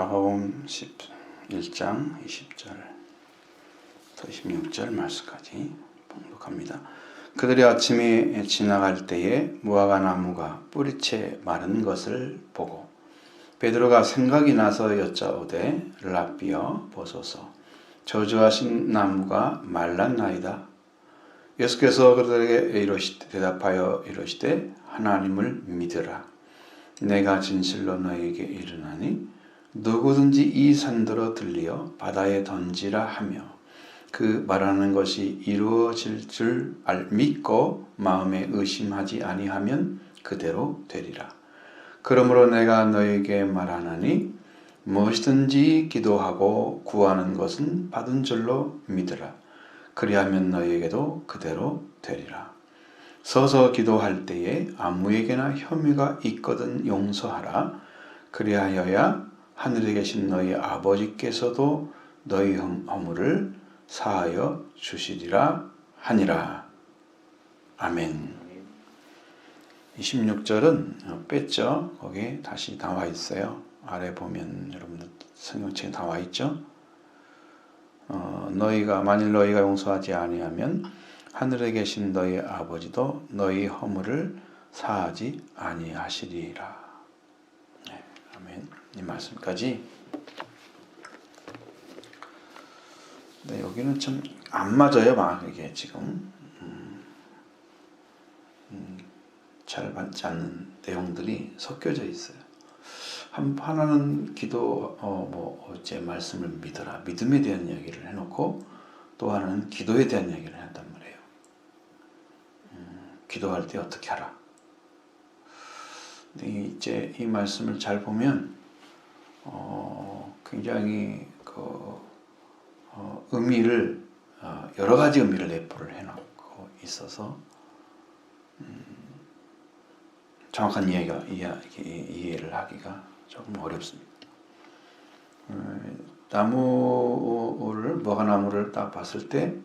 마가복음 11장 20절부터 26절 말씀까지 봉독합니다. 그들이 아침에 지나갈 때에 무화과 나무가 뿌리채 마른 것을 보고 베드로가 생각이 나서 여짜오되 랍비여 보소서 저주하신 나무가 말랐나이다. 예수께서 그들에게 대답하여 이르시되 하나님을 믿으라. 내가 진실로 너에게 이르나니 누구든지 이 산더러 들리어 바다에 던지라 하며 그 말하는 것이 이루어질 줄 믿고 마음에 의심하지 아니하면 그대로 되리라. 그러므로 내가 너에게 말하나니 무엇이든지 기도하고 구하는 것은 받은 줄로 믿으라. 그리하면 너에게도 그대로 되리라. 서서 기도할 때에 아무에게나 혐의가 있거든 용서하라. 그리하여야 하늘에 계신 너희 아버지께서도 너희 허물을 사하여 주시리라 하니라. 아멘. 26절은 뺐죠. 거기에 다시 나와 있어요. 아래 보면 여러분들 성경책에 나와 있죠. 만일 너희가 용서하지 아니하면 하늘에 계신 너희 아버지도 너희 허물을 사하지 아니하시리라. 네, 아멘. 이 말씀까지. 네, 여기는 좀 안 맞아요. 막 이게 지금 잘 맞지 않는 내용들이 섞여져 있어요. 하나는 기도, 어제 말씀을 믿어라. 믿음에 대한 이야기를 해놓고 또 하나는 기도에 대한 이야기를 한단 말이에요. 기도할 때 어떻게 하라. 근데 이제 이 말씀을 잘 보면, 굉장히 의미를, 여러 가지 의미를 내포를 해놓고 있어서, 정확한 이해를 하기가 조금 어렵습니다. 무화과나무를 딱 봤을 때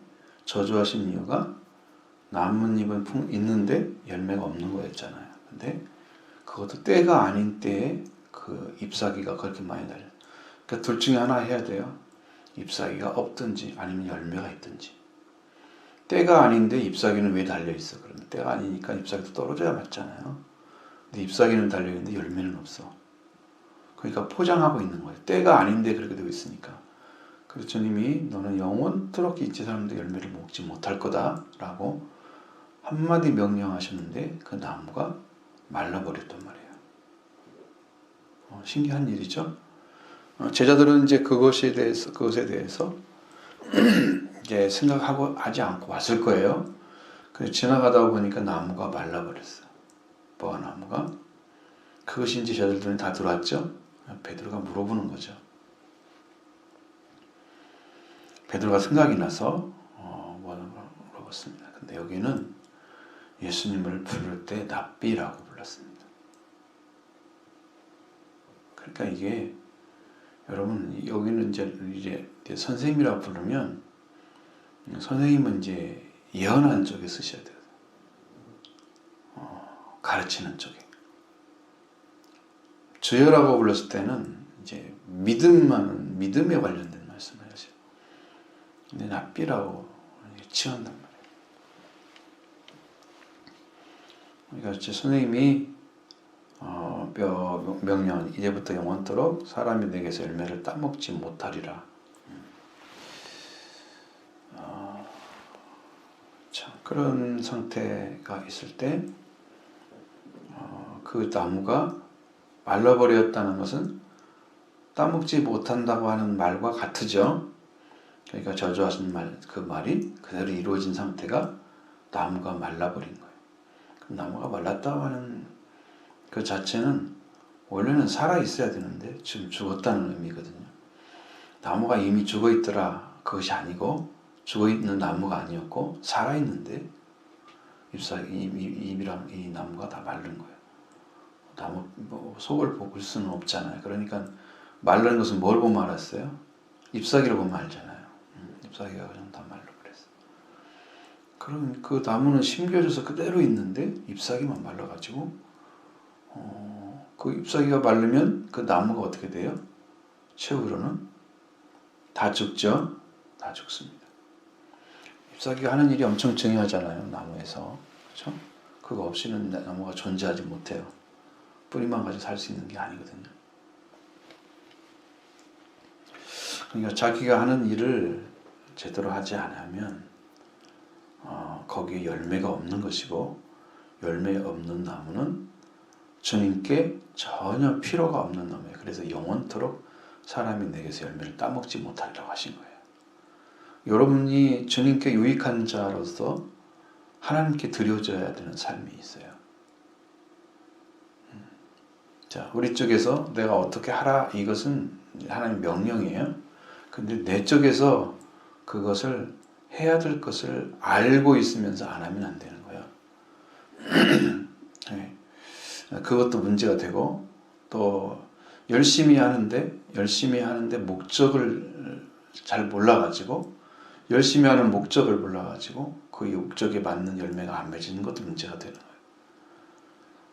저주하신 이유가 나뭇잎은 있는데 열매가 없는 거였잖아요. 근데 그것도 때가 아닌 때에 그 잎사귀가 그렇게 많이 달려. 그러니까 둘 중에 하나 해야 돼요. 잎사귀가 없든지 아니면 열매가 있든지. 때가 아닌데 잎사귀는 왜 달려 있어? 그러면 때가 아니니까 잎사귀도 떨어져야 맞잖아요. 근데 잎사귀는 달려있는데 열매는 없어. 그러니까 포장하고 있는 거예요. 때가 아닌데 그렇게 되어 있으니까. 그래서 주님이 너는 영원토록 이제 사람도 열매를 먹지 못할 거다 라고 한마디 명령하셨는데 그 나무가 말라버렸단 말이에요. 신기한 일이죠. 제자들은 이제 그것에 대해서 이제 생각하고 하지 않고 왔을 거예요. 그래서 지나가다 보니까 나무가 말라버렸어요. 무화과나무가. 그것이 이제 저들은 다 들어왔죠. 베드로가 물어보는 거죠. 베드로가 생각이 나서 물어봤습니다. 근데 여기는 예수님을 부를 때 랍비라고 불렀습니다. 그러니까 이게 여러분 여기는 이제 선생님이라고 부르면 선생님은 이제 예언하는 쪽에 쓰셔야 돼요. 가르치는 쪽에. 주여라고 불렀을 때는 이제 믿음에 관련된 말씀을 하세요. 근데 랍비라고 치한단 말이에요. 그러니까 제 선생님이 명령 이제부터 영원토록 사람이 내게서 열매를 따먹지 못하리라. 참 그런 상태가 있을 때 그 나무가 말라버렸다는 것은 따먹지 못한다고 하는 말과 같으죠. 그러니까 저주하신 그 말이 그대로 이루어진 상태가 나무가 말라버린 거예요. 그럼 나무가 말랐다고 하는 그 자체는 원래는 살아있어야 되는데 지금 죽었다는 의미거든요. 나무가 이미 죽어있더라 그것이 아니고 죽어있는 나무가 아니었고 살아있는데 잎이랑 이 나무가 다 마른 거예요. 나무 속을 볼 수는 없잖아요. 그러니까 마르는 것은 뭘 보면 알았어요? 잎사귀를 보면 알잖아요. 잎사귀가 그냥 다 말라버렸어요. 그럼 그 나무는 심겨져서 그대로 있는데 잎사귀만 말라가지고 그 잎사귀가 마르면 그 나무가 어떻게 돼요? 최후로는 다 죽죠. 다 죽습니다. 잎사귀가 하는 일이 엄청 중요하잖아요. 나무에서. 그렇죠? 그거 없이는 나무가 존재하지 못해요. 뿌리만 가지고 살 수 있는 게 아니거든요. 그러니까 자기가 하는 일을 제대로 하지 않으면 거기에 열매가 없는 것이고, 열매 없는 나무는 주님께 전혀 필요가 없는 나무예요. 그래서 영원토록 사람이 내게서 열매를 따먹지 못하리라고 하신 거예요. 여러분이 주님께 유익한 자로서 하나님께 드려져야 되는 삶이 있어요. 자, 우리 쪽에서 내가 어떻게 하라, 이것은 하나님 명령이에요. 근데 내 쪽에서 그것을 해야 될 것을 알고 있으면서 안 하면 안 되는 거예요. 네. 그것도 문제가 되고, 또 열심히 하는데 목적을 잘 몰라가지고, 열심히 하는 목적을 몰라가지고 그 목적에 맞는 열매가 안 맺히는 것도 문제가 되는 거예요.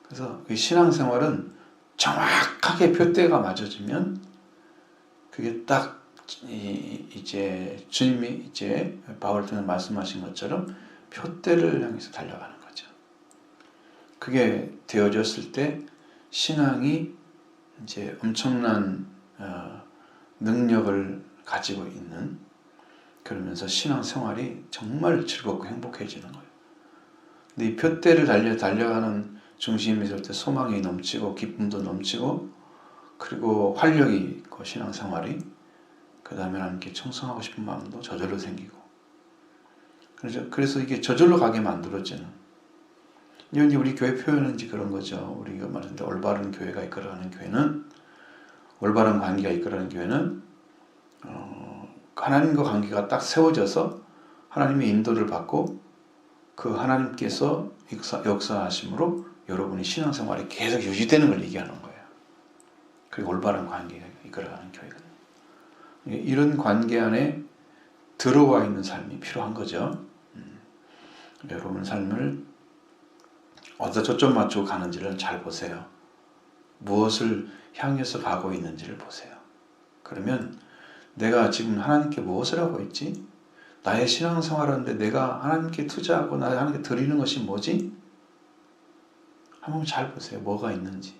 그래서 이 신앙생활은 정확하게 표대가 맞아지면 그게 딱 이제 주님이 이제 바울 통해 말씀하신 것처럼 표대를 향해서 달려가는 거죠. 그게 되어졌을 때 신앙이 이제 엄청난 능력을 가지고 있는, 그러면서 신앙생활이 정말 즐겁고 행복해지는 거예요. 근데 이 표대를 달려가는 중심이 있을 때 소망이 넘치고 기쁨도 넘치고, 그리고 활력이 있고 신앙생활이, 그 다음에 하나님께 충성하고 싶은 마음도 저절로 생기고, 그래서 이게 저절로 가게 만들어지는, 이제 우리 교회 표현은 이제 그런 거죠. 우리가 말하는데 올바른 교회가 이끌어가는 교회는, 올바른 관계가 이끌어가는 교회는 하나님과 관계가 딱 세워져서 하나님의 인도를 받고 그 하나님께서 역사하심으로 여러분의 신앙생활이 계속 유지되는 걸 얘기하는 거예요. 그리고 올바른 관계가 이끌어가는 교회거든요. 이런 관계 안에 들어와 있는 삶이 필요한 거죠. 여러분 삶을 어디다 초점 맞추고 가는지를 잘 보세요. 무엇을 향해서 가고 있는지를 보세요. 그러면 내가 지금 하나님께 무엇을 하고 있지? 나의 신앙생활하는데 내가 하나님께 투자하고 나 하나님께 드리는 것이 뭐지? 한번 잘 보세요. 뭐가 있는지.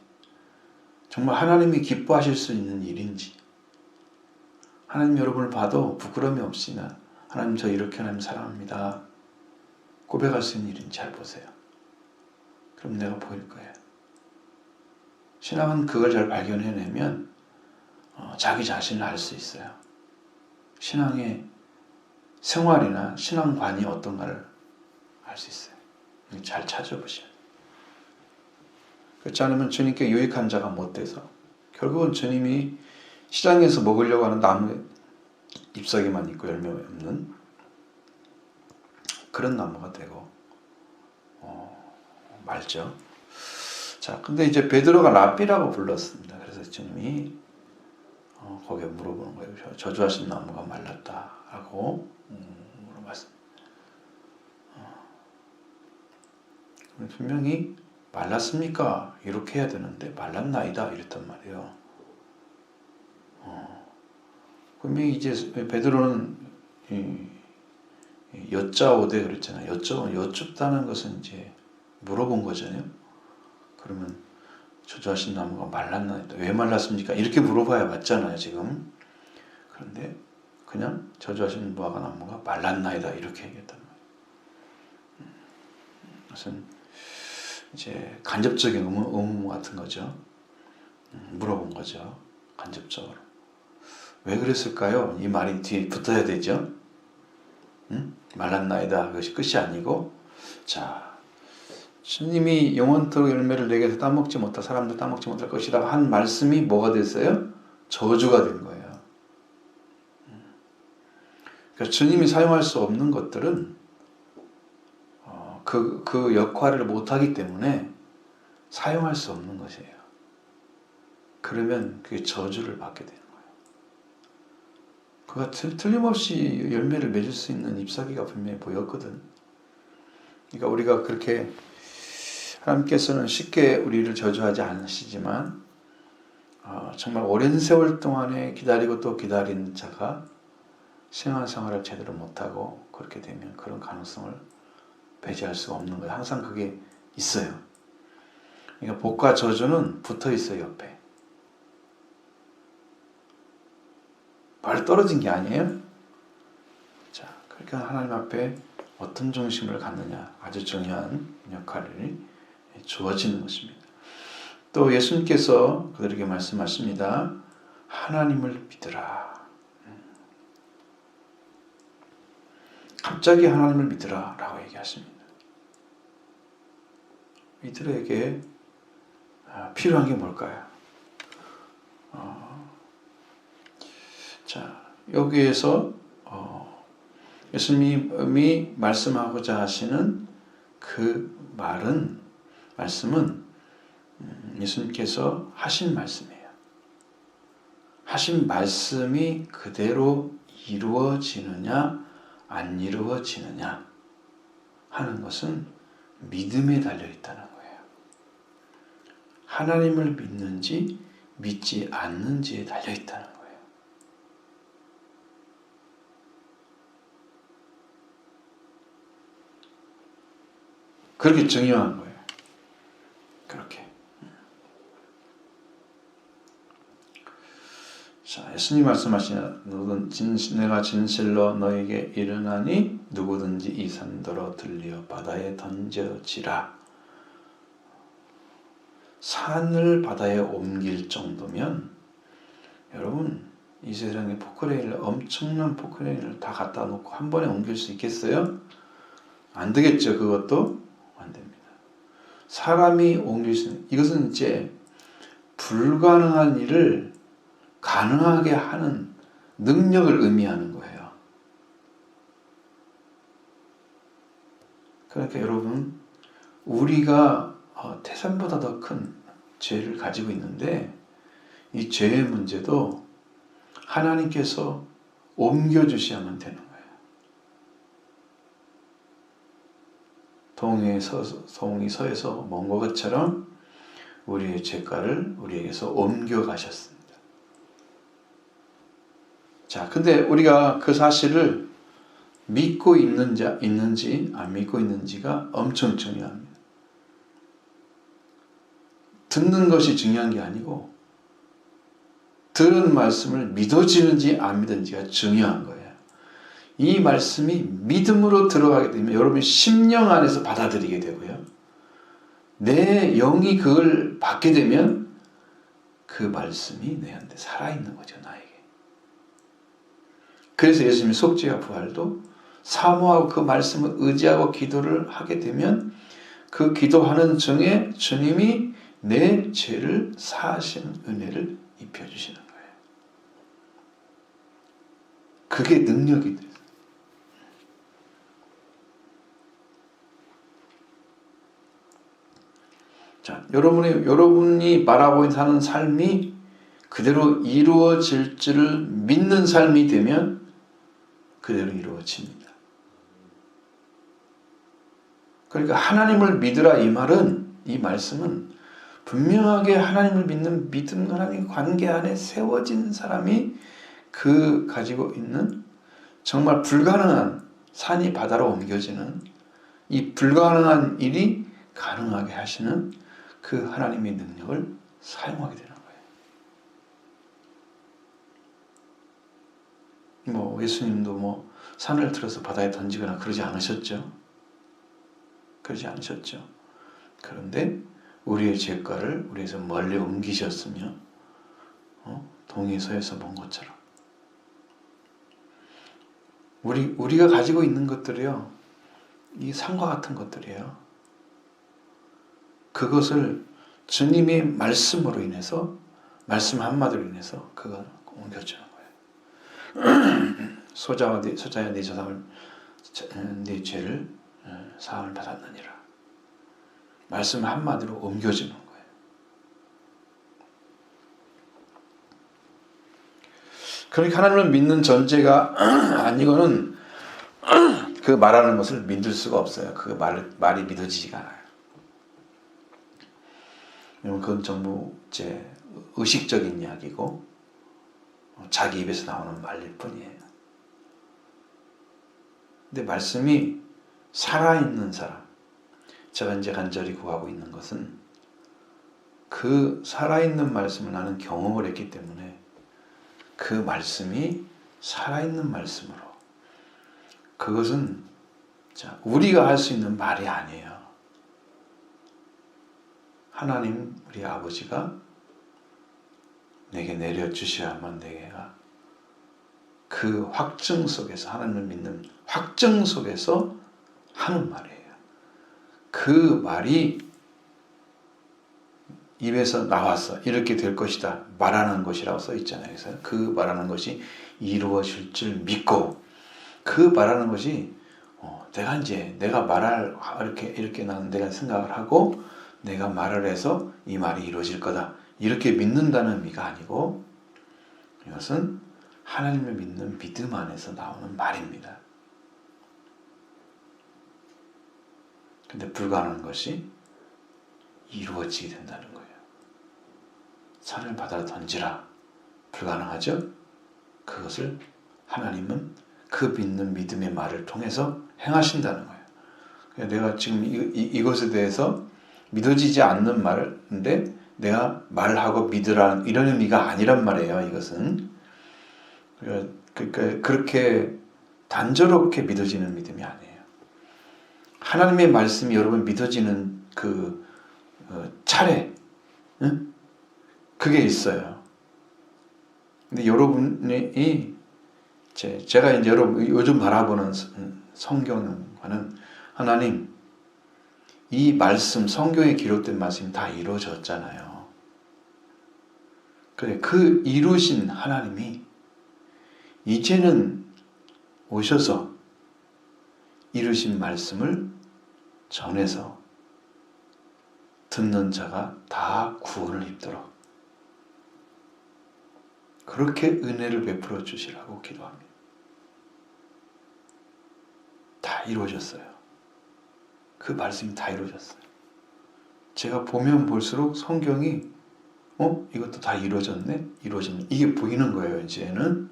정말 하나님이 기뻐하실 수 있는 일인지. 하나님 여러분을 봐도 부끄러움이 없이 하나님 저 이렇게 하나님 사랑합니다. 고백할 수 있는 일인지 잘 보세요. 그럼 내가 보일 거예요. 신앙은 그걸 잘 발견해내면 자기 자신을 알 수 있어요. 신앙의 생활이나 신앙관이 어떤가를 알 수 있어요. 잘 찾아보셔야 돼요. 그렇지 않으면 주님께 유익한 자가 못 돼서 결국은 주님이 시장에서 먹으려고 하는 나무에 잎사귀만 있고 열매 없는 그런 나무가 되고 말죠. 자, 근데 이제 베드로가 랍비라고 불렀습니다. 그래서 주님이 거기에 물어보는 거예요. 저주하신 나무가 말랐다라고 물어봤습니다. 분명히 말랐습니까? 이렇게 해야 되는데 말랐나이다 이랬단 말이에요. 분명히 이제 베드로는 여짜오되 그랬잖아요. 여쭙다는 것은 이제 물어본 거잖아요. 그러면 저주하신 나무가 말랐나이다. 왜 말랐습니까? 이렇게 물어봐야 맞잖아요, 지금. 그런데 그냥 저주하신 무화과 나무가 말랐나이다 이렇게 얘기했단 말이에요. 그것은 이제 간접적인 의문 같은 거죠. 물어본 거죠. 간접적으로. 왜 그랬을까요? 이 말이 뒤에 붙어야 되죠. 말랐나이다. 그것이 끝이 아니고, 자, 주님이 영원토록 열매를 내게서 따먹지 못할 사람들 따먹지 못할 것이다 한 말씀이 뭐가 됐어요? 저주가 된 거예요. 그러니까 주님이 사용할 수 없는 것들은 그 역할을 못하기 때문에 사용할 수 없는 것이에요. 그러면 그게 저주를 받게 되는 거예요. 그가 틀림없이 열매를 맺을 수 있는 잎사귀가 분명히 보였거든. 그러니까 우리가 그렇게 하나님께서는 쉽게 우리를 저주하지 않으시지만 정말 오랜 세월 동안에 기다리고 또 기다린 자가 신앙생활을 제대로 못하고 그렇게 되면 그런 가능성을 배제할 수가 없는 거예요. 항상 그게 있어요. 그러니까 복과 저주는 붙어 있어요, 옆에. 바로 떨어진 게 아니에요. 자, 그러니까 하나님 앞에 어떤 중심을 갖느냐 아주 중요한 역할이 주어지는 것입니다. 또 예수님께서 그들에게 말씀하십니다. 하나님을 믿으라. 갑자기 하나님을 믿으라 라고 얘기하십니다. 이들에게 필요한 게 뭘까요? 자, 여기에서 예수님이 말씀하고자 하시는 그 말씀은 예수님께서 하신 말씀이에요. 하신 말씀이 그대로 이루어지느냐 안 이루어지느냐 하는 것은 믿음에 달려있다는 거예요. 하나님을 믿는지 믿지 않는지에 달려있다는 거예요. 그렇게 중요한 거예요. 그렇게. 자, 예수님 말씀하시냐, 내가 진실로 너에게 이르나니 누구든지 이 산더러 들려 바다에 던져지라. 산을 바다에 옮길 정도면 여러분 이 세상에 포크레인을 엄청난 포크레인을 다 갖다 놓고 한 번에 옮길 수 있겠어요? 안 되겠죠. 그것도 안 됩니다. 사람이 옮길 수 있는 이것은 이제 불가능한 일을 가능하게 하는 능력을 의미하는 거예요. 그러니까 여러분 우리가 태산보다 더 큰 죄를 가지고 있는데 이 죄의 문제도 하나님께서 옮겨주셔야만 되는 거예요. 동이 서에서 먼 것처럼 우리의 죄가를 우리에게서 옮겨가셨습니다. 자, 근데 우리가 그 사실을 믿고 있는지 안 믿고 있는지가 엄청 중요합니다. 듣는 것이 중요한 게 아니고 들은 말씀을 믿어지는지 안 믿는지가 중요한 거예요. 이 말씀이 믿음으로 들어가게 되면 여러분이 심령 안에서 받아들이게 되고요. 내 영이 그걸 받게 되면 그 말씀이 내한테 살아있는 거죠. 나에게. 그래서 예수님이 속죄와 부활도 사모하고 그 말씀을 의지하고 기도를 하게 되면 그 기도하는 중에 주님이 내 죄를 사하시는 은혜를 입혀주시는 거예요. 그게 능력이 돼요. 자, 여러분이 바라보고 사는 삶이 그대로 이루어질 줄을 믿는 삶이 되면 그대로 이루어집니다. 그러니까 하나님을 믿으라 이 말씀은 분명하게 하나님을 믿는 믿음 하나님의 관계 안에 세워진 사람이 그 가지고 있는 정말 불가능한 산이 바다로 옮겨지는 이 불가능한 일이 가능하게 하시는 그 하나님의 능력을 사용하게 되는 거예요. 예수님도 산을 들어서 바다에 던지거나 그러지 않으셨죠. 그런데 우리의 죄가를 우리에서 멀리 옮기셨으며 동이 서에서 먼 것처럼 우리가 가지고 있는 것들이요, 이 산과 같은 것들이에요. 그것을 주님의 말씀으로 인해서 말씀 한마디로 인해서 그걸 옮겨주는 거예요. 소자야 네 죄를 사함을 받았느니라. 말씀 한마디로 옮겨주는 거예요. 그러니까 하나님을 믿는 전제가 아니고는 그 말하는 것을 믿을 수가 없어요. 그 말이 믿어지지가 않아요. 그건 전부 의식적인 이야기고 자기 입에서 나오는 말일 뿐이에요. 근데 말씀이 살아있는 사람, 제가 이제 간절히 구하고 있는 것은 그 살아있는 말씀을 나는 경험을 했기 때문에 그 말씀이 살아있는 말씀으로, 그것은 우리가 할 수 있는 말이 아니에요. 하나님 우리 아버지가 내게 내려주셔야만 내가 그 확증 속에서, 하나님을 믿는 확증 속에서 하는 말이에요. 그 말이 입에서 나와서 이렇게 될 것이다 말하는 것이라고 써 있잖아요. 그래서 그 말하는 것이 이루어질 줄 믿고, 그 말하는 것이 내가 말할 이렇게 내가 생각을 하고 내가 말을 해서 이 말이 이루어질 거다 이렇게 믿는다는 의미가 아니고, 이것은 하나님을 믿는 믿음 안에서 나오는 말입니다. 근데 불가능한 것이 이루어지게 된다는 거예요. 산을 바다로 던지라, 불가능하죠? 그것을 하나님은 그 믿는 믿음의 말을 통해서 행하신다는 거예요. 내가 지금 이것에 대해서 믿어지지 않는 말인데 내가 말하고 믿으라는 이런 의미가 아니란 말이에요. 이것은 그러니까 그렇게 단조롭게 믿어지는 믿음이 아니에요. 하나님의 말씀이 여러분 믿어지는 그 차례, 응? 그게 있어요. 근데 여러분이 제가 이제 여러분 요즘 바라보는 성경과는, 하나님 이 말씀, 성경에 기록된 말씀이 다 이루어졌잖아요. 그래, 그 이루신 하나님이 이제는 오셔서 이루신 말씀을 전해서 듣는 자가 다 구원을 입도록 그렇게 은혜를 베풀어 주시라고 기도합니다. 다 이루어졌어요. 그 말씀이 다 이루어졌어요. 제가 보면 볼수록 성경이 이것도 다 이루어졌네? 이게 보이는 거예요. 이제는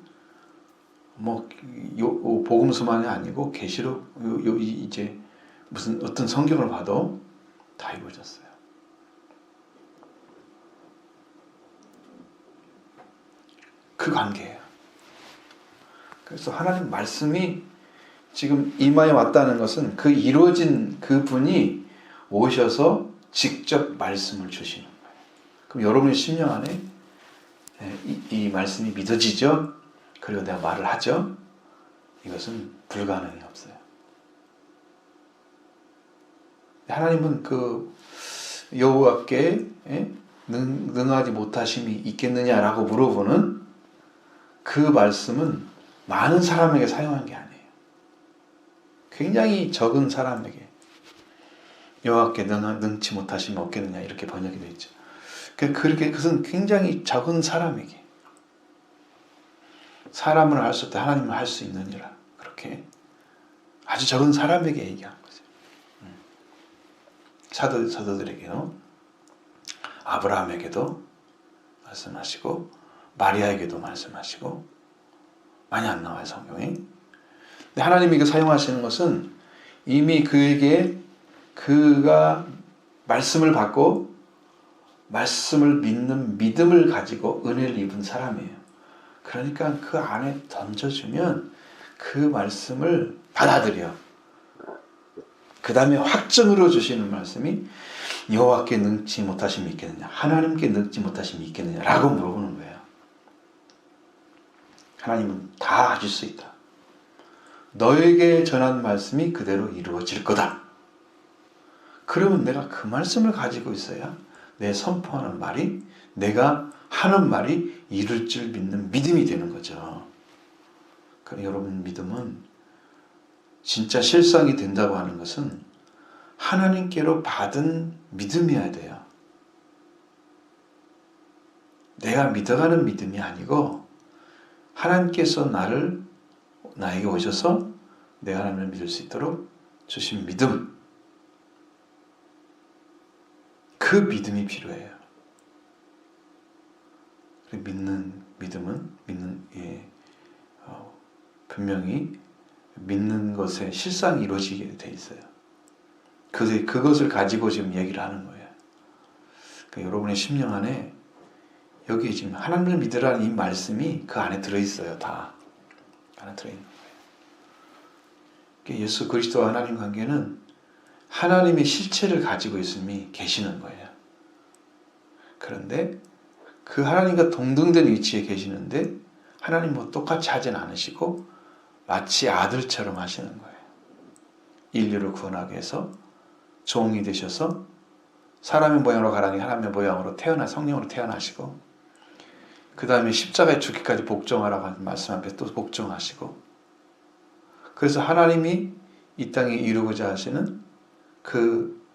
복음서만이 아니고 계시록 이제 무슨 어떤 성경을 봐도 다 이루어졌어요. 그 관계예요. 그래서 하나님 말씀이 지금 이마에 왔다는 것은 그 이루어진 그 분이 오셔서 직접 말씀을 주시는 거예요. 그럼 여러분의 심령 안에 이 말씀이 믿어지죠? 그리고 내가 말을 하죠? 이것은 불가능이 없어요. 하나님은 그 여호와께 능하지 못하심이 있겠느냐라고 물어보는 그 말씀은 많은 사람에게 사용한 게 아니에요. 굉장히 적은 사람에게, 여호와께 능치 못하심이 없겠느냐 이렇게 번역이 되어 있죠. 그것은 굉장히 적은 사람에게, 사람은 할 수 없다 하나님은 할 수 있느니라, 그렇게 아주 적은 사람에게 얘기한 거죠. 사도들에게요, 아브라함에게도 말씀하시고 마리아에게도 말씀하시고, 많이 안 나와요 성경에. 근데 하나님이 이거 사용하시는 것은 이미 그에게 그가 말씀을 받고 말씀을 믿는 믿음을 가지고 은혜를 입은 사람이에요. 그러니까 그 안에 던져주면 그 말씀을 받아들여. 그 다음에 확증으로 주시는 말씀이 여호와께 능치 못하심이 있겠느냐, 하나님께 능치 못하심이 있겠느냐 라고 물어보는 거예요. 하나님은 다 하실 수 있다. 너에게 전한 말씀이 그대로 이루어질 거다. 그러면 내가 그 말씀을 가지고 있어야 내 선포하는 말이, 내가 하는 말이 이룰 줄 믿는 믿음이 되는 거죠. 그러니까 여러분 믿음은 진짜 실상이 된다고 하는 것은 하나님께로 받은 믿음이어야 돼요. 내가 믿어가는 믿음이 아니고 하나님께서 나에게 오셔서 내가 하나님을 믿을 수 있도록 주신 믿음, 그 믿음이 필요해요. 믿는 믿음은 분명히 믿는 것에 실상이 이루어지게 돼 있어요. 그것을 가지고 지금 얘기를 하는 거예요. 그러니까 여러분의 심령 안에 여기 지금 하나님을 믿으라는 이 말씀이 그 안에 들어있어요. 다 안에 들어있는 거예요. 그러니까 예수 그리스도와 하나님 관계는 하나님의 실체를 가지고 있음이 계시는 거예요. 그런데 그 하나님과 동등된 위치에 계시는데 하나님과 똑같이 하진 않으시고 마치 아들처럼 하시는 거예요. 인류를 구원하기 위해서 종이 되셔서 사람의 모양으로 가라니 하나님의 모양으로 성령으로 태어나시고 그 다음에 십자가에 죽기까지 복종하라고 하는 말씀 앞에 또 복종하시고 그래서 하나님이 이 땅에 이루고자 하시는 그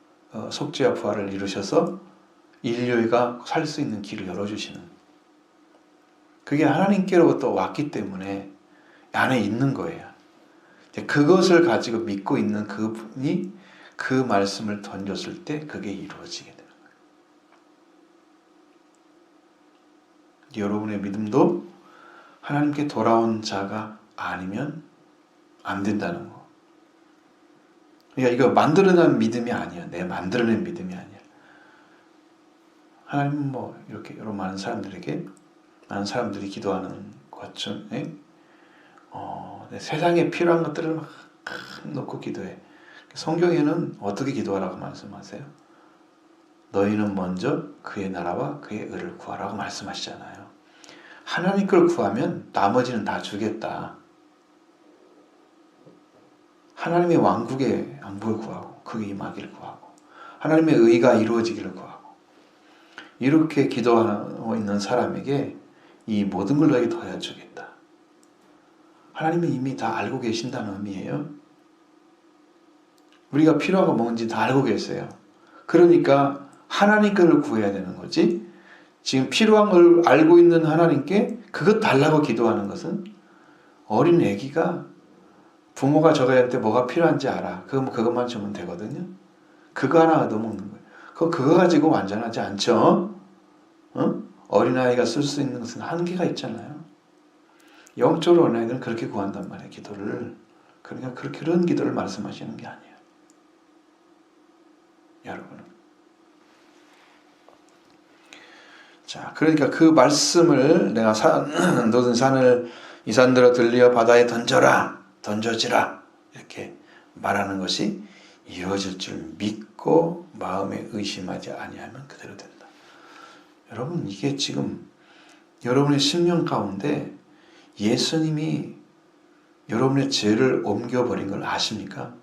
속죄와 부활을 이루셔서 인류가 살 수 있는 길을 열어주시는 그게 하나님께로부터 왔기 때문에 안에 있는 거예요. 그것을 가지고 믿고 있는 그분이 그 말씀을 던졌을 때 그게 이루어지게 되는 거예요. 여러분의 믿음도 하나님께 돌아온 자가 아니면 안 된다는 거. 그러니까 이거 만들어낸 믿음이 아니야. 내 만들어낸 믿음이 아니야. 하나님은 이렇게 여러 많은 사람들이 기도하는 것처럼 세상에 필요한 것들을 막 놓고 기도해. 성경에는 어떻게 기도하라고 말씀하세요? 너희는 먼저 그의 나라와 그의 의를 구하라고 말씀하시잖아요. 하나님 걸 구하면 나머지는 다 주겠다. 하나님의 왕국의 안부를 구하고 그게 임하기를 구하고 하나님의 의가 이루어지기를 구하고 이렇게 기도하고 있는 사람에게 이 모든 걸 너에게 더해 주겠다. 하나님은 이미 다 알고 계신다는 의미예요. 우리가 필요한 거 뭔지 다 알고 계세요. 그러니까 하나님 것을 구해야 되는 거지. 지금 필요한 걸 알고 있는 하나님께 그것 달라고 기도하는 것은 어린 애기가 부모가 저애한테 뭐가 필요한지 알아. 그것만 주면 되거든요. 그거 하나 얻어먹는 거예요. 그거 가지고 완전하지 않죠. 어린아이가 쓸 수 있는 것은 한계가 있잖아요. 영적으로 어린아이들은 그렇게 구한단 말이에요. 기도를. 그러니까 그런 기도를 말씀하시는 게 아니에요. 여러분은. 자, 그러니까 그 말씀을 내가 너는 산을 이 산들아 들리어 바다에 던져지라 이렇게 말하는 것이 이루어질 줄 믿고 마음에 의심하지 아니하면 그대로 된다. 여러분 이게 지금 여러분의 심령 가운데 예수님이 여러분의 죄를 옮겨버린 걸 아십니까?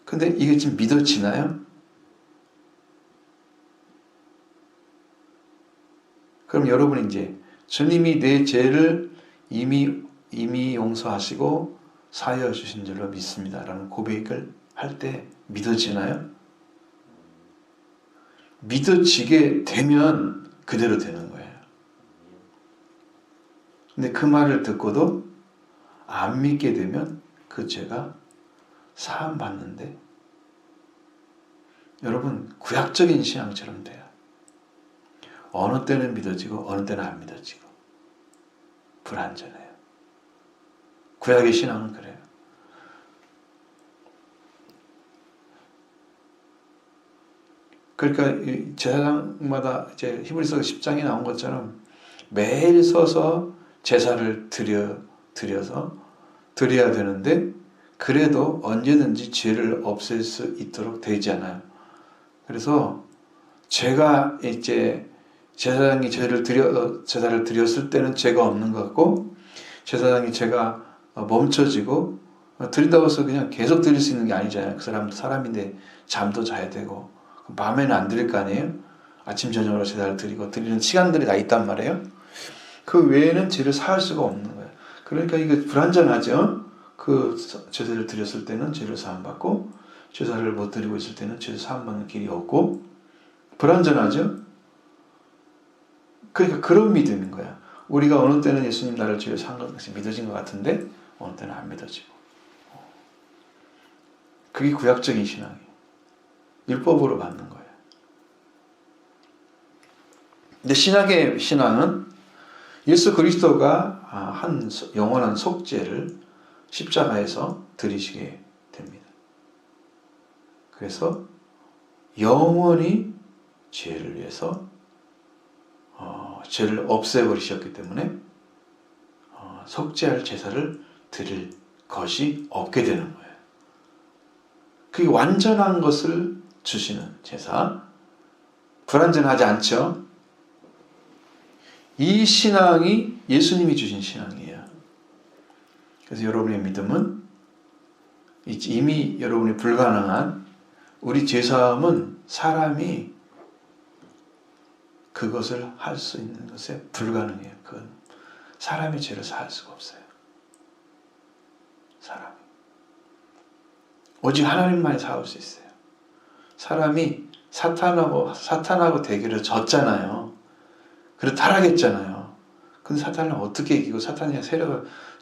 근데 이게 지금 믿어지나요? 그럼 여러분이 이제 주님이 내 죄를 이미 용서하시고 사하여 주신 줄로 믿습니다라는 고백을 할 때 믿어지나요? 믿어지게 되면 그대로 되는 거예요. 근데 그 말을 듣고도 안 믿게 되면 그 죄가 사함 받는데 여러분 구약적인 신앙처럼 돼요. 어느 때는 믿어지고 어느 때는 안 믿어지고 불완전해요. 구약의 신앙은 그래요. 그러니까 제사장마다 이제 히브리서 10장에 나온 것처럼 매일 서서 제사를 드려서 드려야 되는데 그래도 언제든지 죄를 없앨 수 있도록 되지 않아요. 그래서 제가 이제 제사장이 제사를 드렸을 때는 죄가 없는 것 같고 제사장이 죄가 멈춰지고 드린다고 해서 그냥 계속 드릴 수 있는 게 아니잖아요. 그 사람도 사람인데 잠도 자야 되고 밤에는 안 드릴 거 아니에요. 아침 저녁으로 제사를 드리고 드리는 시간들이 다 있단 말이에요. 그 외에는 죄를 사할 수가 없는 거예요. 그러니까 이게 불완전하죠. 그 제사를 드렸을 때는 죄를 사함받고 제사를 못 드리고 있을 때는 죄를 사함받는 길이 없고 불완전하죠. 그러니까 그런 믿음인 거야. 우리가 어느 때는 예수님 나를 죄를 산 것이 믿어진 것 같은데 어느 때는 안 믿어지고. 그게 구약적인 신앙이에요. 율법으로 받는 거예요. 근데 신약의 신앙은 예수 그리스도가 한 영원한 속죄를 십자가에서 드리시게 됩니다. 그래서 영원히 죄를 위해서 죄를 없애버리셨기 때문에 속죄할 제사를 드릴 것이 없게 되는 거예요. 그게 완전한 것을 주시는 제사, 불완전하지 않죠? 이 신앙이 예수님이 주신 신앙이에요. 그래서 여러분의 믿음은 이미 여러분이 불가능한 우리 죄사함은 사람이 그것을 할 수 있는 것에 불가능해요. 그건 사람의 죄를 사할 수가 없어요. 사람이. 오직 하나님만이 사올 수 있어요. 사람이 사탄하고 대결을 졌잖아요. 그래서 타락했잖아요. 근데 사탄을 어떻게 이기고 사탄의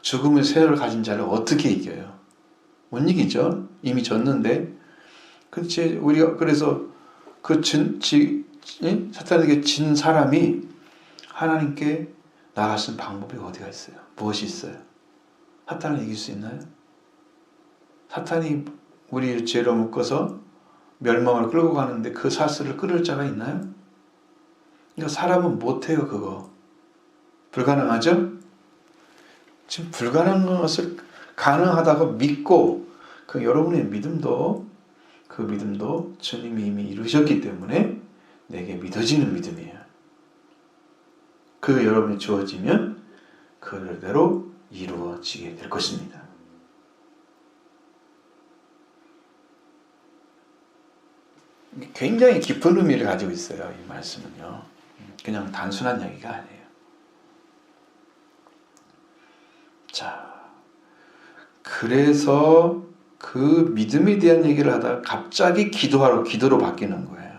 죽음의 세력을 가진 자를 어떻게 이겨요? 못 이기죠. 이미 졌는데. 그래서 사탄에게 진 사람이 하나님께 나아갈 수 있는 방법이 어디가 있어요? 무엇이 있어요? 사탄을 이길 수 있나요? 사탄이 우리 죄로 묶어서 멸망을 끌고 가는데 그 사슬을 끊을 자가 있나요? 그러니까 사람은 못해요. 그거 불가능하죠? 지금 불가능한 것을 가능하다고 믿고 여러분의 믿음도 그 믿음도 주님이 이미 이루셨기 때문에 내게 믿어지는 믿음이에요. 그 여러분이 주어지면 그대로 이루어지게 될 것입니다. 굉장히 깊은 의미를 가지고 있어요. 이 말씀은요. 그냥 단순한 얘기가 아니에요. 자, 그래서 그 믿음에 대한 얘기를 하다가 갑자기 기도로 바뀌는 거예요.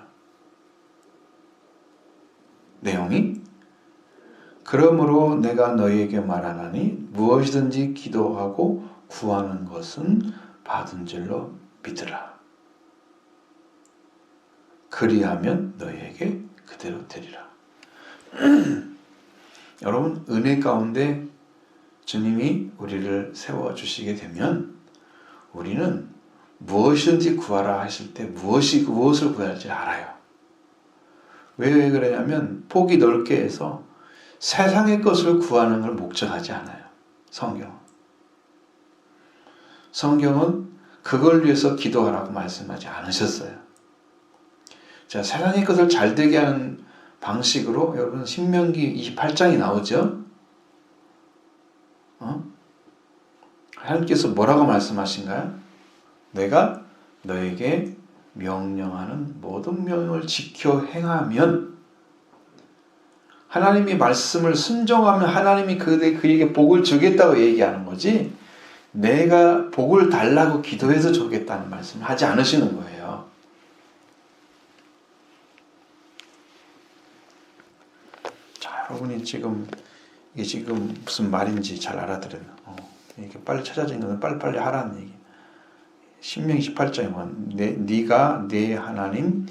내용이 그러므로 내가 너희에게 말하나니 무엇이든지 기도하고 구하는 것은 받은 줄로 믿으라. 그리하면 너희에게 그대로 되리라. 여러분, 은혜 가운데 주님이 우리를 세워주시게 되면 우리는 무엇이든지 구하라 하실 때 무엇을 구해야 할지 알아요. 왜 그러냐면 폭이 넓게 해서 세상의 것을 구하는 걸 목적하지 않아요. 성경은 그걸 위해서 기도하라고 말씀하지 않으셨어요. 자, 세상의 것을 잘 되게 하는 방식으로 여러분 신명기 28장이 나오죠. 하나님께서 뭐라고 말씀하신가요? 내가 너에게 명령하는 모든 명령을 지켜 행하면, 하나님이 말씀을 순종하면 하나님이 그에게 복을 주겠다고 얘기하는 거지, 내가 복을 달라고 기도해서 주겠다는 말씀을 하지 않으시는 거예요. 자, 여러분이 이게 지금 무슨 말인지 잘 알아들어요. 이렇게 빨리 찾아진 것은 빨리빨리 하라는 얘기. 신명기 18장에 보면 네가 네 하나님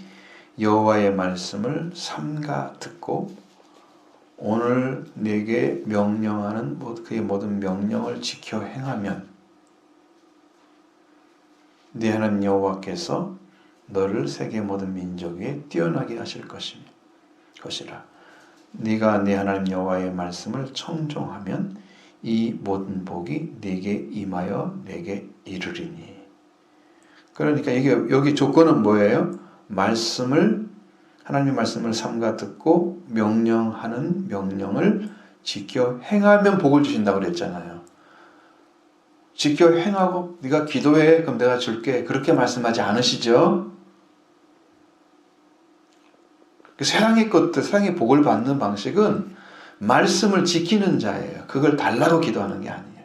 여호와의 말씀을 삼가 듣고 오늘 네게 명령하는 그의 모든 명령을 지켜 행하면 네 하나님 여호와께서 너를 세계 모든 민족 위에 뛰어나게 하실 것이라. 네가 네 하나님 여호와의 말씀을 청종하면 이 모든 복이 네게 임하여 네게 이르리니. 그러니까 여기 조건은 뭐예요? 하나님의 말씀을 삼가 듣고 명령하는 명령을 지켜 행하면 복을 주신다고 그랬잖아요. 지켜 행하고 네가 기도해 그럼 내가 줄게 그렇게 말씀하지 않으시죠? 세상의 것들, 세상의 복을 받는 방식은 말씀을 지키는 자예요. 그걸 달라고 기도하는 게 아니에요.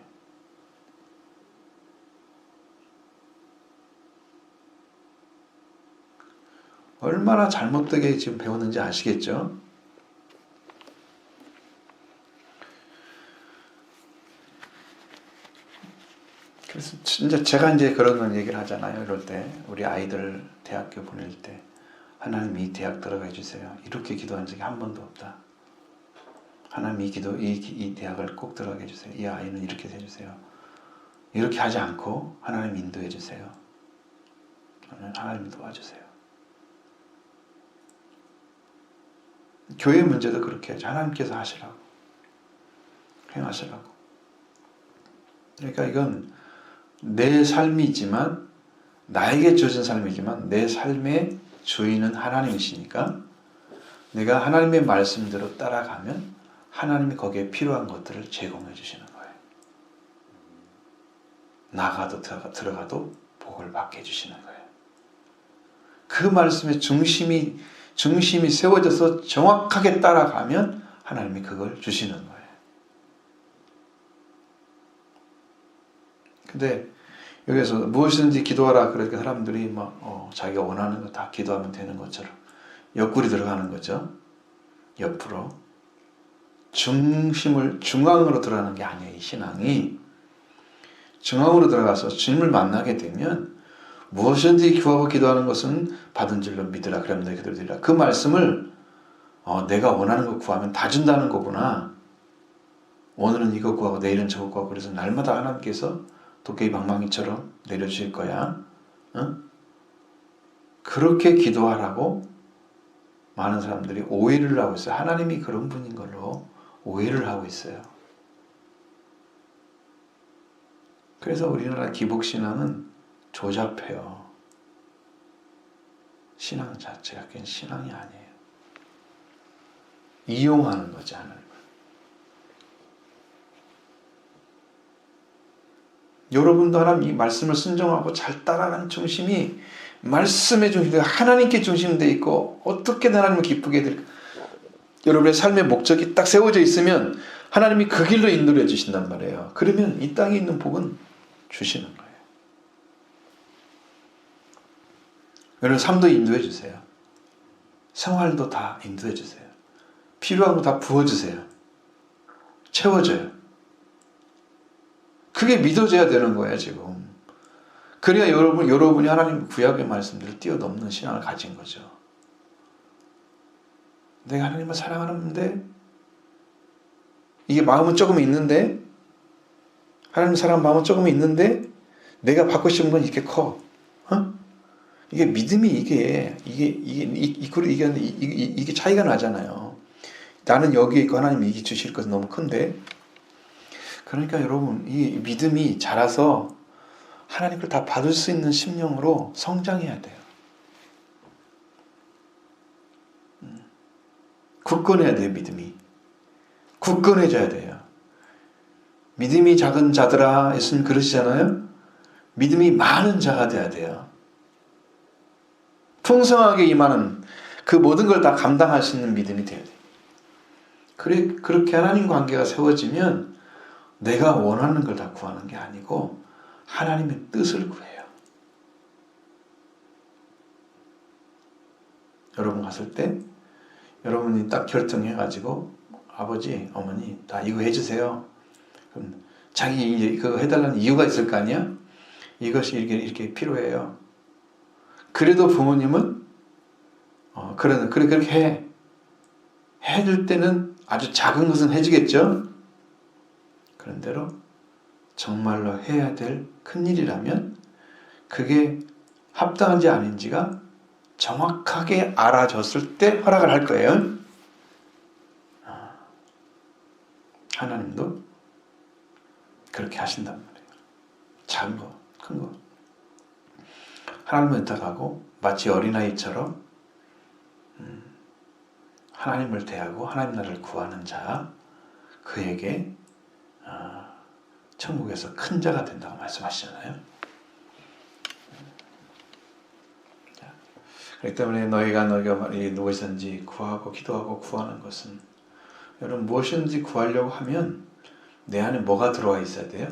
얼마나 잘못되게 지금 배웠는지 아시겠죠? 그래서 진짜 제가 그런 얘기를 하잖아요. 이럴 때 우리 아이들 대학교 보낼 때 하나님 이 대학 들어가 주세요. 이렇게 기도한 적이 한 번도 없다. 하나님 이 대학을 꼭 들어가게 해주세요. 이 아이는 이렇게 해주세요. 이렇게 하지 않고 하나님 인도해 주세요. 하나님 도와주세요. 교회 문제도 그렇게 하죠. 하나님께서 하시라고. 행하시라고. 그러니까 이건 내 삶이지만 나에게 주어진 삶이지만 내 삶의 주인은 하나님이시니까 내가 하나님의 말씀대로 따라가면 하나님이 거기에 필요한 것들을 제공해 주시는 거예요. 나가도 들어가도 복을 받게 해주시는 거예요. 그 말씀의 중심이 세워져서 정확하게 따라가면 하나님이 그걸 주시는 거예요. 근데 여기서 무엇이든지 기도하라 그러니까 사람들이 막 자기가 원하는 거 다 기도하면 되는 것처럼 옆구리 들어가는 거죠. 옆으로 중앙으로 들어가는 게 아니에요. 이 신앙이 중앙으로 들어가서 주님을 만나게 되면 무엇이든지 구하고 기도하는 것은 받은 줄로 믿으라. 그러면 너희 그대로 되리라. 그 말씀을 내가 원하는 거 구하면 다 준다는 거구나. 오늘은 이거 구하고 내일은 저거 구하고 그래서 날마다 하나님께서 도깨비 방망이처럼 내려주실 거야. 응? 그렇게 기도하라고 많은 사람들이 오해를 하고 있어요. 하나님이 그런 분인 걸로 오해를 하고 있어요. 그래서 우리나라 기복신앙은 조잡해요. 신앙 자체가 그냥 신앙이 아니에요. 이용하는 거지, 하나님을. 여러분도 하나님 이 말씀을 순종하고 잘 따라가는 중심이 말씀의 중심이 하나님께 중심되어 있고 어떻게 하나님을 기쁘게 될까? 여러분의 삶의 목적이 딱 세워져 있으면 하나님이 그 길로 인도해 주신단 말이에요. 그러면 이 땅에 있는 복은 주시는 거예요. 여러분 삶도 인도해 주세요. 생활도 다 인도해 주세요. 필요한 거 다 부어주세요. 채워줘요. 그게 믿어져야 되는 거예요, 지금. 그래야 여러분이 하나님 구약의 말씀들을 뛰어넘는 신앙을 가진 거죠. 내가 하나님을 사랑하는데, 이게 마음은 조금 있는데, 하나님 사랑하는 마음은 조금 있는데, 내가 받고 싶은 건 이렇게 커. 이게 믿음이 이게 차이가 나잖아요. 나는 여기에 있고 하나님이 이게 주실 것은 너무 큰데, 그러니까 여러분 이 믿음이 자라서 하나님 걸 다 받을 수 있는 심령으로 성장해야 돼요. 굳건해야 돼요. 믿음이 굳건해져야 돼요. 믿음이 작은 자들아 예수님 그러시잖아요. 믿음이 많은 자가 돼야 돼요. 풍성하게 임하는 그 모든 걸 다 감당할 수 있는 믿음이 돼야 돼요. 그렇게 하나님 관계가 세워지면 내가 원하는 걸 다 구하는 게 아니고 하나님의 뜻을 구해요. 여러분 갔을 때 여러분이 딱 결정해가지고 아버지, 어머니 다 이거 해주세요. 그럼 자기 이제 그거 해달라는 이유가 있을 거 아니야? 이것이 이렇게 필요해요. 그래도 부모님은 그렇게 해줄 때는 아주 작은 것은 해주겠죠. 그런 대로 정말로 해야 될 큰일이라면 그게 합당한지 아닌지가 정확하게 알아졌을 때 허락을 할 거예요. 하나님도 그렇게 하신단 말이에요. 작은 거, 큰 거. 하나님을 의탁하고 마치 어린아이처럼 하나님을 대하고 하나님 나라를 구하는 자, 그에게 천국에서 큰 자가 된다고 말씀하시잖아요. 그렇기 때문에 너희가 무엇이든지 구하고 기도하고 구하는 것은 여러분 무엇이든지 구하려고 하면 내 안에 뭐가 들어와 있어야 돼요?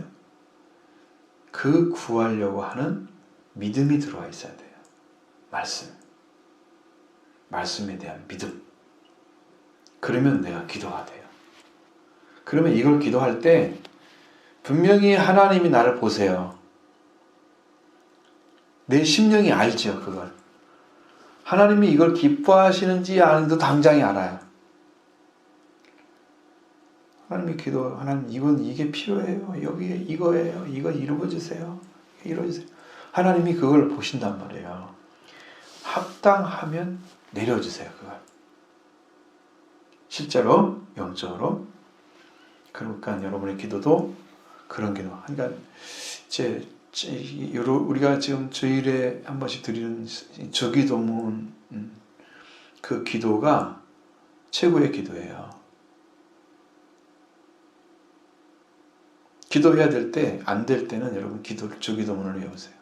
그 구하려고 하는 믿음이 들어와 있어야 돼요. 말씀에 대한 믿음. 그러면 내가 기도가 돼요. 그러면 이걸 기도할 때 분명히 하나님이 나를 보세요. 내 심령이 알죠, 그걸. 하나님이 이걸 기뻐하시는지 아닌지도 당장에 알아요. 하나님이 기도, 하나님 이게 필요해요. 여기에 이거예요. 이거 이루어주세요. 이루어주세요. 하나님이 그걸 보신단 말이에요. 합당하면 내려주세요. 그걸. 실제로 영적으로. 그러니까 여러분의 기도도 그런 기도. 그러니까 우리가 지금 주일에 한 번씩 드리는 저기도문 그 기도가 최고의 기도예요. 기도해야 될 때, 안 될 때는 여러분 주기도문을 외우세요.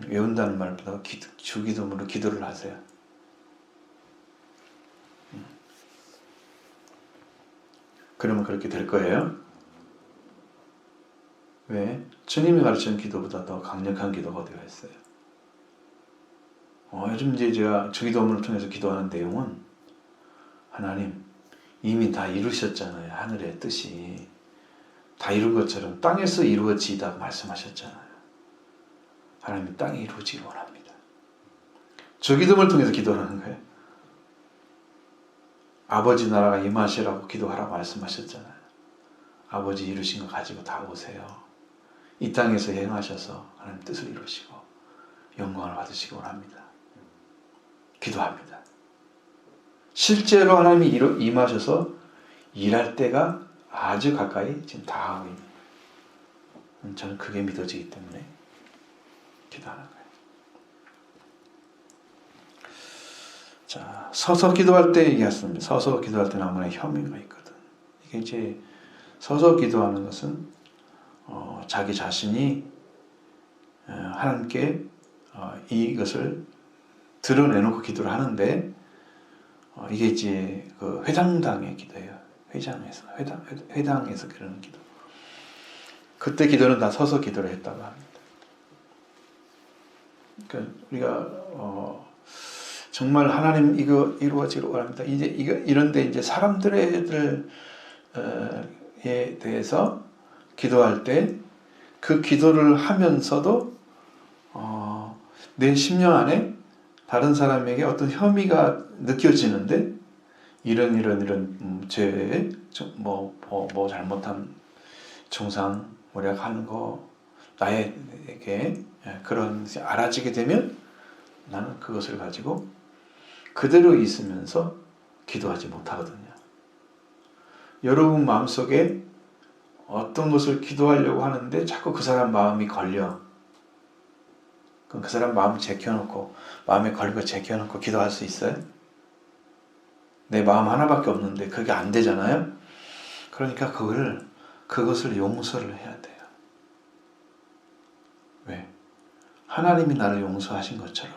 외운다는 말보다 주기도문으로 기도를 하세요. 그러면 그렇게 될 거예요. 왜? 주님이 가르치는 기도보다 더 강력한 기도가 어디가 있어요? 요즘 이제 제가 주기도문을 통해서 기도하는 내용은 하나님 이미 다 이루셨잖아요. 하늘의 뜻이 다 이룬 것처럼 땅에서 이루어지다고 말씀하셨잖아요. 하나님이 땅에 이루어지길 원합니다. 주기도문을 통해서 기도하는 거예요. 아버지 나라가 임하시라고 기도하라고 말씀하셨잖아요. 아버지 이루신 거 가지고 다 오세요. 이 땅에서 행하셔서 하나님 뜻을 이루시고 영광을 받으시기 원합니다. 기도합니다. 실제로 하나님이 임하셔서 일할 때가 아주 가까이 지금 다 하고 있는. 저는 그게 믿어지기 때문에 기도하는 거예요. 자, 서서 기도할 때 얘기했습니다. 서서 기도할 때는 아무나 혐의가 있거든. 이게 이제 서서 기도하는 것은 자기 자신이 하나님께 이것을 드러내놓고 기도를 하는데 이게 이제 그 회당당의 기도예요. 회당에서 그러는 기도. 그때 기도는 다 서서 기도를 했다고 합니다. 그러니까 우리가 정말 하나님 이거 이루어지기를 원합니다. 이제 이런데 이제 사람들에 대해서 기도할 때 그 기도를 하면서도 내 심령 안에 다른 사람에게 어떤 혐의가 느껴지는데 이런 죄, 뭐 잘못한 정상 모략하는 거 나에게 그런 알아지게 되면 나는 그것을 가지고 그대로 있으면서 기도하지 못하거든요. 여러분 마음속에 어떤 것을 기도하려고 하는데 자꾸 그 사람 마음이 걸려. 그럼 그 사람 마음 제껴놓고 마음에 걸린 거 제껴놓고 기도할 수 있어요? 내 마음 하나밖에 없는데 그게 안 되잖아요. 그러니까 그것을 용서를 해야 돼요. 왜? 하나님이 나를 용서하신 것처럼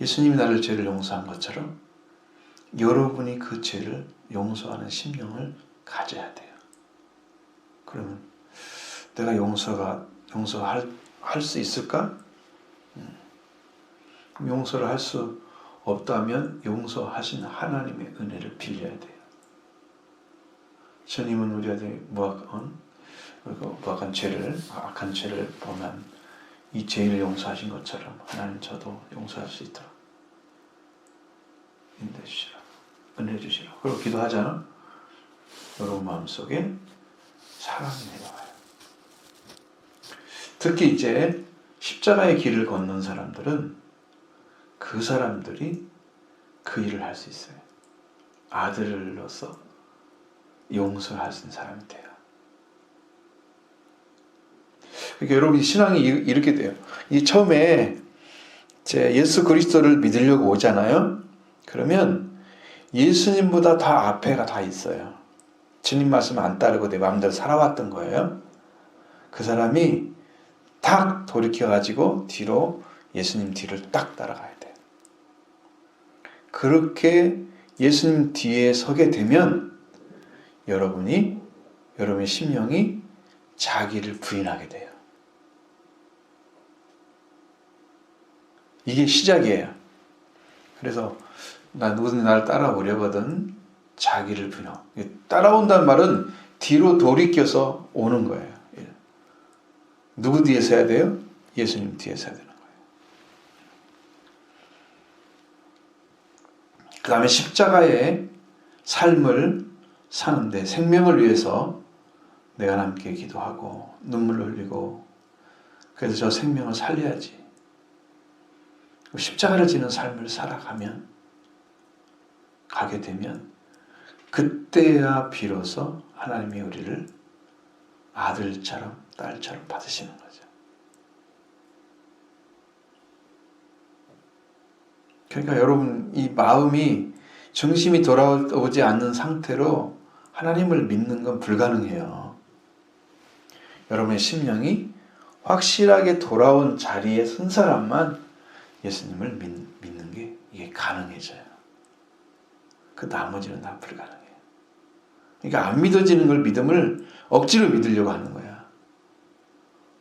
예수님이 나를 죄를 용서한 것처럼 여러분이 그 죄를 용서하는 심령을 가져야 돼요. 그러면 내가 용서할 수 있을까? 용서를 할 수 없다면 용서하신 하나님의 은혜를 빌려야 돼요. 주님은 우리한테 악한 죄를 보면 이 죄를 용서하신 것처럼 하나님 저도 용서할 수 있도록 인도해 주시라. 은혜 주시라. 그리고 기도하잖아. 여러분 마음속에 사랑이 내려와요. 특히 이제 십자가의 길을 걷는 사람들은 그 사람들이 그 일을 할 수 있어요. 아들로서 용서를 할 수 있는 사람이 돼요. 그러니까 여러분 신앙이 이렇게 돼요. 이 처음에 예수 그리스도를 믿으려고 오잖아요. 그러면 예수님보다 다 앞에가 다 있어요. 주님 말씀 안 따르고 내 마음대로 살아왔던 거예요. 그 사람이 딱 돌이켜가지고 뒤로 예수님 뒤를 딱 따라가야 돼요. 그렇게 예수님 뒤에 서게 되면 여러분의 심령이 자기를 부인하게 돼요. 이게 시작이에요. 그래서 누구든지 나를 따라오려거든 자기를 부인하고, 따라온다는 말은 뒤로 돌이켜서 오는 거예요. 누구 뒤에 서야 돼요? 예수님 뒤에 서야 되는 거예요. 그 다음에 십자가의 삶을 사는데 생명을 위해서 내가 함께 기도하고 눈물을 흘리고 그래서 저 생명을 살려야지. 십자가를 지는 삶을 살아가면 가게 되면 그때야 비로소 하나님이 우리를 아들처럼 딸처럼 받으시는 거죠. 그러니까 여러분 이 마음이 중심이 돌아오지 않는 상태로 하나님을 믿는 건 불가능해요. 여러분의 심령이 확실하게 돌아온 자리에 선 사람만 예수님을 믿는 게 이게 가능해져요. 그 나머지는 다 불가능해요. 그러니까 안 믿어지는 걸 믿음을 억지로 믿으려고 하는 거야.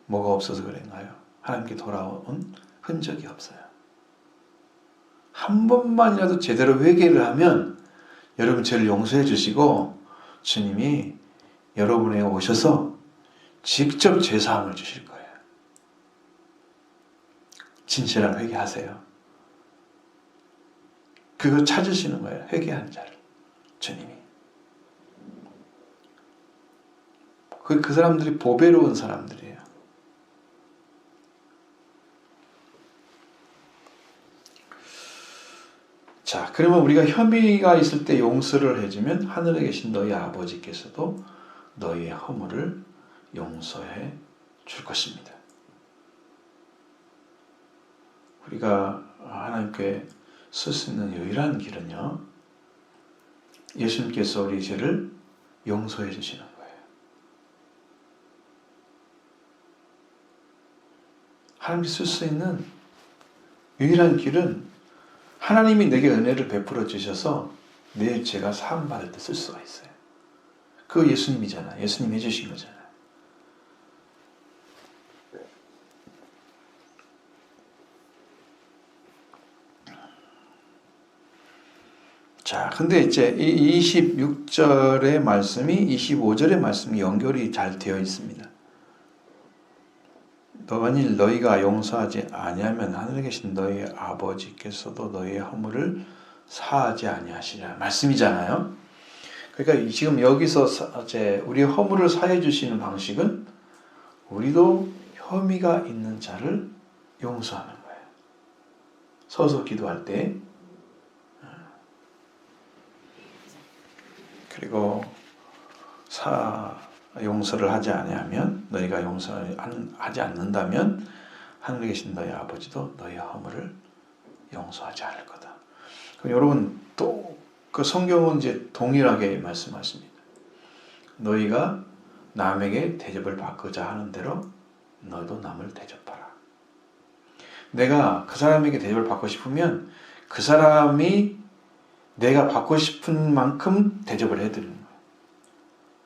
뭐가 없어서 그런가요? 하나님께 돌아온 흔적이 없어요. 한 번만이라도 제대로 회개를 하면 여러분 죄를 용서해 주시고 주님이 여러분에게 오셔서 직접 죄사함을 주실 거예요. 진실한 회개하세요. 그거 찾으시는 거예요. 회개한 자를. 주님이. 그 사람들이 보배로운 사람들이에요. 자, 그러면 우리가 혐의가 있을 때 용서를 해주면 하늘에 계신 너희 아버지께서도 너희의 허물을 용서해 줄 것입니다. 우리가 하나님께 쓸 수 있는 유일한 길은요, 예수님께서 우리 죄를 용서해 주시는 거예요. 하나님께 쓸 수 있는 유일한 길은 하나님이 내게 은혜를 베풀어 주셔서 내 죄가 사함받을 때 쓸 수가 있어요. 그거 예수님이잖아. 예수님이 해주신 거잖아. 자, 근데 이제 이 26절의 말씀이 25절의 말씀이 연결이 잘 되어 있습니다. 만일 너희가 용서하지 아니하면 하늘에 계신 너희 아버지께서도 너희의 허물을 사하지 아니하시리라 말씀이잖아요. 그러니까 지금 여기서 이제 우리의 허물을 사해 주시는 방식은 우리도 혐의가 있는 자를 용서하는 거예요. 서서 기도할 때. 그리고 용서를 하지 아니하면 너희가 용서하지 않는다면 하늘에 계신 너희 아버지도 너희 허물을 용서하지 않을 거다. 그럼 여러분 또 그 성경은 이제 동일하게 말씀하십니다. 너희가 남에게 대접을 받고자 하는 대로 너도 남을 대접하라. 내가 그 사람에게 대접을 받고 싶으면 그 사람이 내가 받고 싶은 만큼 대접을 해드리는 거예요.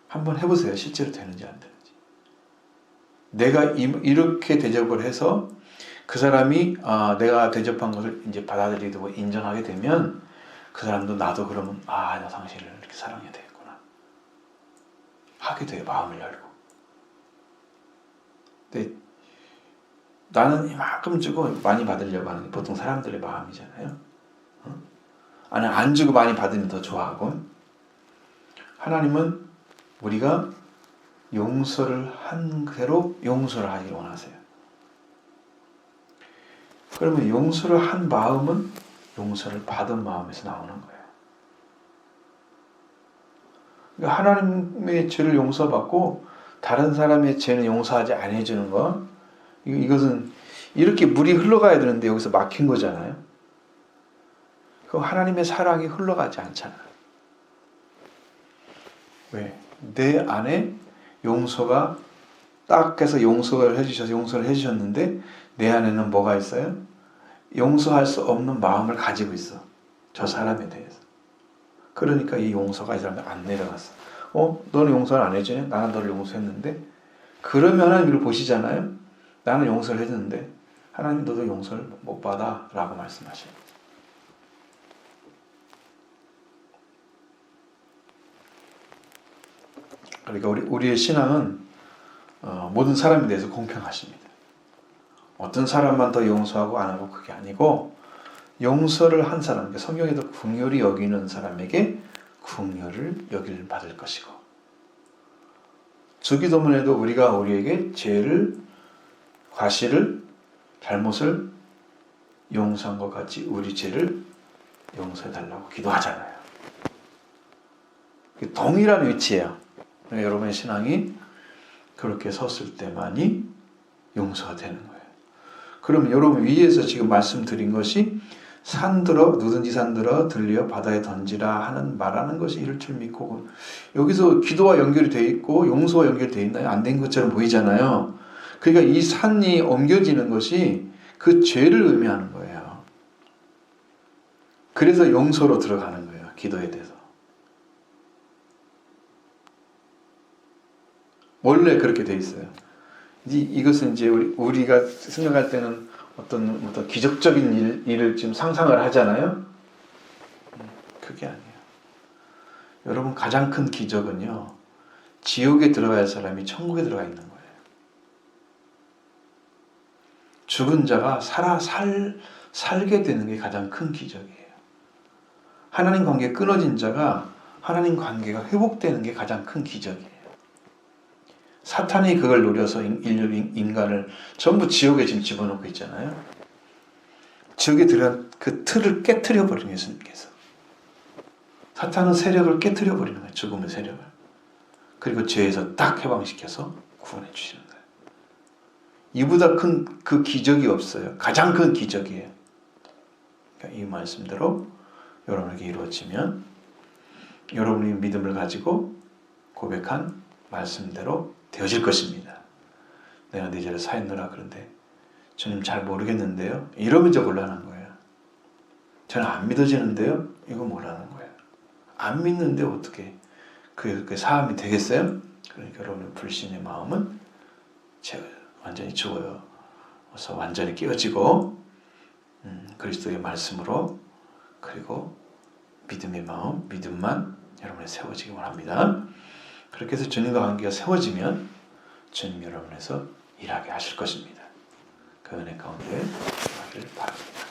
한번 해보세요. 실제로 되는지 안 되는지. 내가 이렇게 대접을 해서 그 사람이 내가 대접한 것을 이제 받아들이고 인정하게 되면 그 사람도 나도 그러면 나 당신을 이렇게 사랑해야 되겠구나 하게 돼요. 마음을 열고. 근데 나는 이만큼 주고 많이 받으려고 하는 게 보통 사람들의 마음이잖아요. 아니 안 주고 많이 받으면 더 좋아하고. 하나님은 우리가 용서를 한 대로 용서를 하기를 원하세요. 그러면 용서를 한 마음은 용서를 받은 마음에서 나오는 거예요. 그러니까 하나님의 죄를 용서받고 다른 사람의 죄는 용서하지 않아주는 거, 이것은 이렇게 물이 흘러가야 되는데 여기서 막힌 거잖아요. 그럼 하나님의 사랑이 흘러가지 않잖아요. 왜? 내 안에 용서가 딱 해서 용서를 해주셨는데 내 안에는 뭐가 있어요? 용서할 수 없는 마음을 가지고 있어. 저 사람에 대해서. 그러니까 이 용서가 이 사람한테 안 내려갔어. 너는 용서를 안 해주네? 나는 너를 용서했는데? 그러면 하나님 이걸 보시잖아요. 나는 용서를 해줬는데 하나님 너도 용서를 못 받아 라고 말씀하셔요. 그러니까 우리의 신앙은 모든 사람에 대해서 공평하십니다. 어떤 사람만 더 용서하고 안 하고 그게 아니고 용서를 한 사람, 성경에도 긍휼히 여기는 사람에게 긍휼을 여길 받을 것이고, 주기도문에도 우리가 우리에게 죄를, 과실을, 잘못을 용서한 것 같이 우리 죄를 용서해달라고 기도하잖아요. 동일한 위치예요. 여러분의 신앙이 그렇게 섰을 때만이 용서가 되는 거예요. 그럼 여러분 위에서 지금 말씀드린 것이 산들어 누든지 산들어 들려 바다에 던지라 하는 말하는 것이 이럴 줄 믿고, 여기서 기도와 연결이 돼 있고 용서와 연결되어 있나요? 안 된 것처럼 보이잖아요. 그러니까 이 산이 옮겨지는 것이 그 죄를 의미하는 거예요. 그래서 용서로 들어가는 거예요. 기도에 대해서. 원래 그렇게 돼 있어요. 이것은 이제 우리가 생각할 때는 어떤 기적적인 일을 지금 상상을 하잖아요. 그게 아니에요. 여러분, 가장 큰 기적은요, 지옥에 들어가야 할 사람이 천국에 들어가 있는 거예요. 죽은 자가 살게 되는 게 가장 큰 기적이에요. 하나님 관계 끊어진 자가 하나님 관계가 회복되는 게 가장 큰 기적이에요. 사탄이 그걸 노려서 인간을 전부 지옥에 지금 집어넣고 있잖아요. 지옥에 들어간 그 틀을 깨트려 버리는 거예요, 예수님께서. 사탄은 세력을 깨트려 버리는 거예요, 죽음의 세력을. 그리고 죄에서 딱 해방시켜서 구원해 주시는 거예요. 이보다 큰 그 기적이 없어요. 가장 큰 기적이에요. 그러니까 이 말씀대로 여러분에게 이루어지면 여러분이 믿음을 가지고 고백한 말씀대로 되어질 것입니다. 내가 네 죄를 사했노라. 그런데 주님 잘 모르겠는데요. 이러면 이제 곤란한 거예요. 저는 안 믿어지는데요. 이거 뭐라는 거예요. 안 믿는데 어떻게 그 사함이 되겠어요? 그러니까 여러분의 불신의 마음은 완전히 죽어요. 그래서 완전히 깨어지고 그리스도의 말씀으로, 그리고 믿음의 마음, 믿음만 여러분에 세워지기 원합니다. 그렇게 해서 주님과 관계가 세워지면 주님 여러분에서 일하게 하실 것입니다. 그 은혜 가운데 하기를 바랍니다.